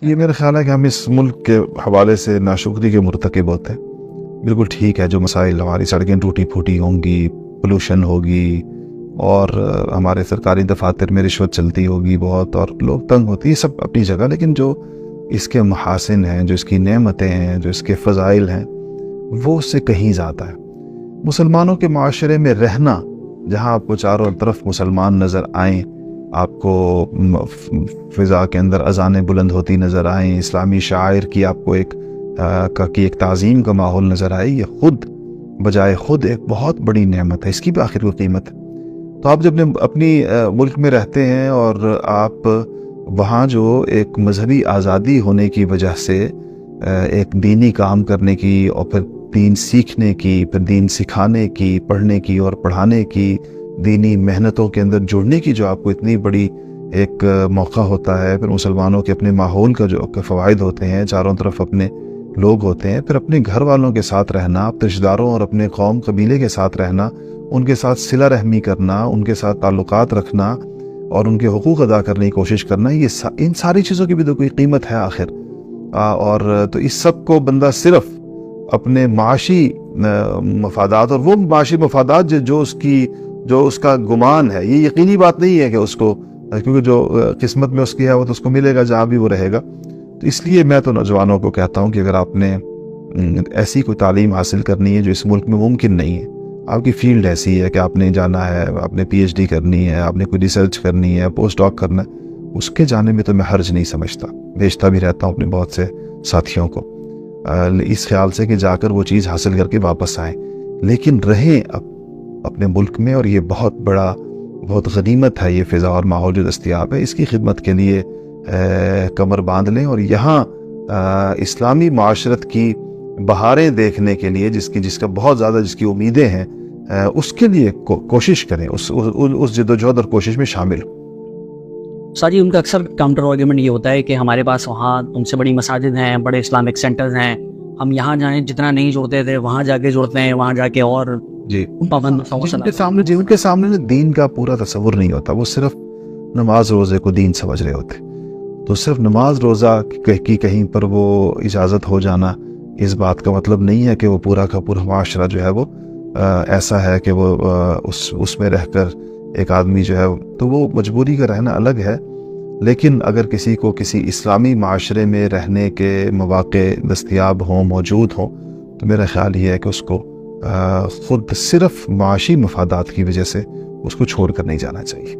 یہ میرا خیال ہے کہ ہم اس ملک کے حوالے سے ناشکری کے مرتکب ہوتے ہیں. بالکل ٹھیک ہے جو مسائل، ہماری سڑکیں ٹوٹی پھوٹی ہوں گی، پولوشن ہوگی، اور ہمارے سرکاری دفاتر میں رشوت چلتی ہوگی بہت، اور لوگ تنگ ہوتی، یہ سب اپنی جگہ، لیکن جو اس کے محاسن ہیں، جو اس کی نعمتیں ہیں، جو اس کے فضائل ہیں، وہ اس سے کہیں زیادہ ہے. مسلمانوں کے معاشرے میں رہنا، جہاں آپ کو چاروں طرف مسلمان نظر آئیں، آپ کو فضا کے اندر اذانیں بلند ہوتی نظر آئیں، اسلامی شعائر کی آپ کو ایک تعظیم کا ماحول نظر آئے، یہ خود بجائے خود ایک بہت بڑی نعمت ہے. اس کی بھی آخر کوئی قیمت ہے. تو آپ جب اپنی ملک میں رہتے ہیں اور آپ وہاں جو ایک مذہبی آزادی ہونے کی وجہ سے ایک دینی کام کرنے کی، اور پھر دین سیکھنے کی، پھر دین سکھانے کی، پڑھنے کی اور پڑھانے کی، دینی محنتوں کے اندر جڑنے کی جو آپ کو اتنی بڑی ایک موقع ہوتا ہے، پھر مسلمانوں کے اپنے ماحول کا جو فوائد ہوتے ہیں، چاروں طرف اپنے لوگ ہوتے ہیں، پھر اپنے گھر والوں کے ساتھ رہنا، اپنے رشتہ داروں اور اپنے قوم قبیلے کے ساتھ رہنا، ان کے ساتھ صلہ رحمی کرنا، ان کے ساتھ تعلقات رکھنا اور ان کے حقوق ادا کرنے کی کوشش کرنا، یہ ان ساری چیزوں کی بھی تو کوئی قیمت ہے آخر. اور تو اس سب کو بندہ صرف اپنے معاشی مفادات، اور وہ معاشی مفادات جو اس کا گمان ہے، یہ یقینی بات نہیں ہے کہ اس کو، کیونکہ جو قسمت میں اس کی ہے وہ تو اس کو ملے گا جہاں بھی وہ رہے گا. تو اس لیے میں تو نوجوانوں کو کہتا ہوں کہ اگر آپ نے ایسی کوئی تعلیم حاصل کرنی ہے جو اس ملک میں ممکن نہیں ہے، آپ کی فیلڈ ایسی ہے کہ آپ نے جانا ہے، آپ نے PhD کرنی ہے، آپ نے کوئی ریسرچ کرنی ہے، پوسٹ ڈاک کرنا ہے، اس کے جانے میں تو میں حرج نہیں سمجھتا. بھیجتا بھی رہتا ہوں اپنے بہت سے ساتھیوں کو اس خیال سے کہ جا کر وہ چیز حاصل کر کے واپس آئیں، لیکن رہیں اپنے ملک میں. اور یہ بہت غنیمت ہے یہ فضا اور ماحول جو دستیاب ہے، اس کی خدمت کے لیے کمر باندھ لیں، اور یہاں اسلامی معاشرت کی بہاریں دیکھنے کے لیے جس کا بہت زیادہ جس کی امیدیں ہیں، اس کے لیے کوشش کریں، اس جد و جہد اور کوشش میں شامل ہوں. ساری ان کا اکثر کاؤنٹر آرگیومنٹ یہ ہوتا ہے کہ ہمارے پاس وہاں ان سے بڑی مساجد ہیں، بڑے اسلامک سینٹرز ہیں، ہم یہاں جائیں جتنا نہیں جڑتے تھے وہاں جا کے جڑتے ہیں، وہاں جا کے اور جی پابند جن کے سامنے دین کا پورا تصور نہیں ہوتا، وہ صرف نماز روزے کو دین سمجھ رہے ہوتے. تو صرف نماز روزہ کی کہیں پر وہ اجازت ہو جانا اس بات کا مطلب نہیں ہے کہ وہ پورا کا پورا معاشرہ جو ہے وہ ایسا ہے کہ وہ اس میں رہ کر ایک آدمی جو ہے، تو وہ مجبوری کا رہنا الگ ہے. لیکن اگر کسی کو کسی اسلامی معاشرے میں رہنے کے مواقع دستیاب ہوں، موجود ہوں، تو میرا خیال یہ ہے کہ اس کو خود صرف معاشی مفادات کی وجہ سے اس کو چھوڑ کر نہیں جانا چاہیے.